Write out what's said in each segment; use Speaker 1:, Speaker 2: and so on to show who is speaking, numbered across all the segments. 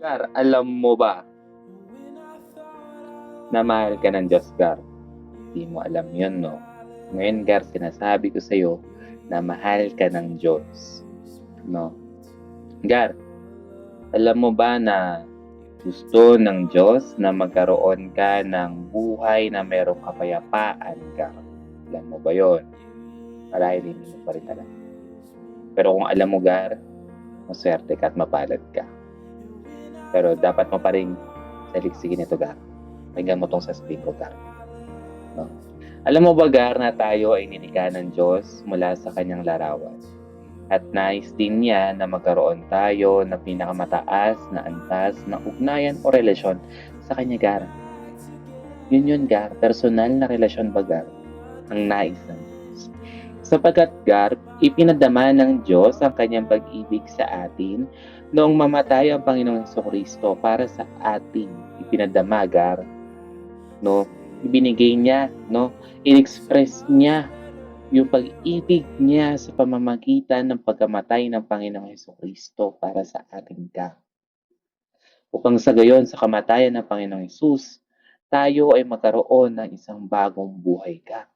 Speaker 1: Gar, alam mo ba na mahal ka ng Diyos, Gar? Di mo alam yun, no? Ngayon, Gar, sinasabi ko sa'yo na mahal ka ng Diyos, no? Gar, alam mo ba na gusto ng Diyos na magkaroon ka ng buhay na merong kapayapaan, Gar? Alam mo ba yun? Marahil hindi mo pa rin alam. Pero kung alam mo, Gar, maswerte ka at mapalad ka. Pero dapat mo pa rin saligsigin ito, Gar. Pakinggan mo tong sasabihin ko, Gar. No? Alam mo ba, Gar, na tayo ay nilikha ng Diyos mula sa kanyang larawan? At nais din niya na magkaroon tayo ng pinakamataas na antas na ugnayan o relasyon sa kanya, Gar. Yun, Gar. Personal na relasyon ba, Gar? Ang nais ng Diyos. Sapagkat, Gar, ipinadama ng Diyos ang kanyang pag-ibig sa atin noong mamatay ang Panginoong Jesucristo para sa ating ipinadama, Gar. No? Ibinigay niya, no? In-express niya yung pag-ibig niya sa pamamagitan ng pagkamatay ng Panginoong Jesucristo para sa ating Gar. Upang sa gayon, sa kamatayan ng Panginoong Hesus, tayo ay magkaroon ng isang bagong buhay, Gar.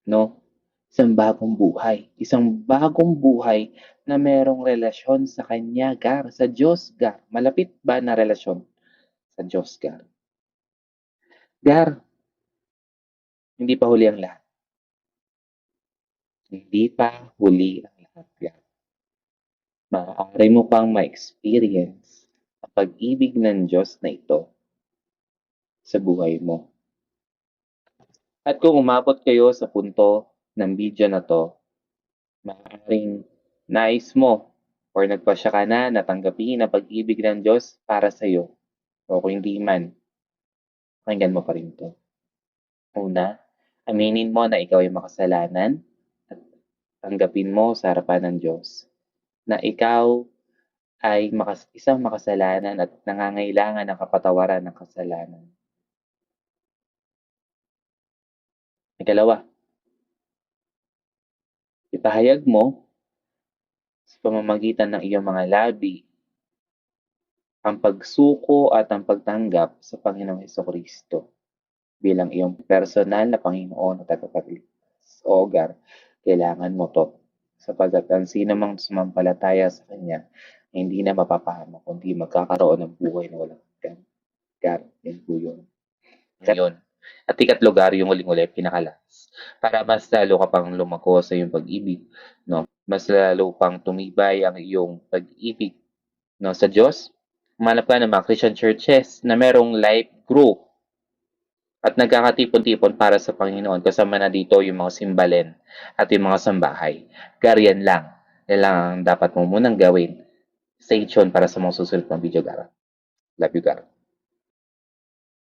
Speaker 1: No? Isang bagong buhay. Isang bagong buhay na merong relasyon sa Kanya, Gar. Sa Diyos, Gar. Malapit ba na relasyon sa Diyos, Gar? Gar, hindi pa huli ang lahat. Hindi pa huli ang lahat, Gar. Maaari mo pang ma-experience ang pag-ibig ng Diyos na ito sa buhay mo. At kung umabot kayo sa punto ng video na to, maaaring nais mo or nagpasya ka na natanggapin ang pag-ibig ng Diyos para sa iyo. O kung hindi man, pakinggan mo pa rin ito. Una, aminin mo na ikaw ay makasalanan at tanggapin mo sa harapan ng Diyos na ikaw ay isang makasalanan at nangangailangan ng kapatawaran ng kasalanan. Ikalawa, ipahayag mo sa pamamagitan ng iyong mga labi ang pagsuko at ang pagtanggap sa Panginoong Hesukristo bilang iyong personal na Panginoon at tagapagligtas. O Gar, kailangan mo to sapagkat ang sino mang sumampalataya sa Kanya hindi na mapapahamak kundi magkakaroon ng buhay na walang hanggan. Gar, yan po yun. Ngayon, at ikatlo, Gar, yung uling-uli, pinakalas. Para mas lalo ka pang lumako sa iyong pag-ibig, no? Mas lalo pang tumibay ang iyong pag-ibig, no, sa Diyos. Humanap ka ng mga Christian churches na merong life group at nagkakatipon-tipon para sa Panginoon. Kasama na dito yung mga simbalin at yung mga sambahay. Gar, yan lang. Yan lang ang dapat mo munang gawin. Stay tuned para sa mga susunod ng video, Gar. Love you, Gar.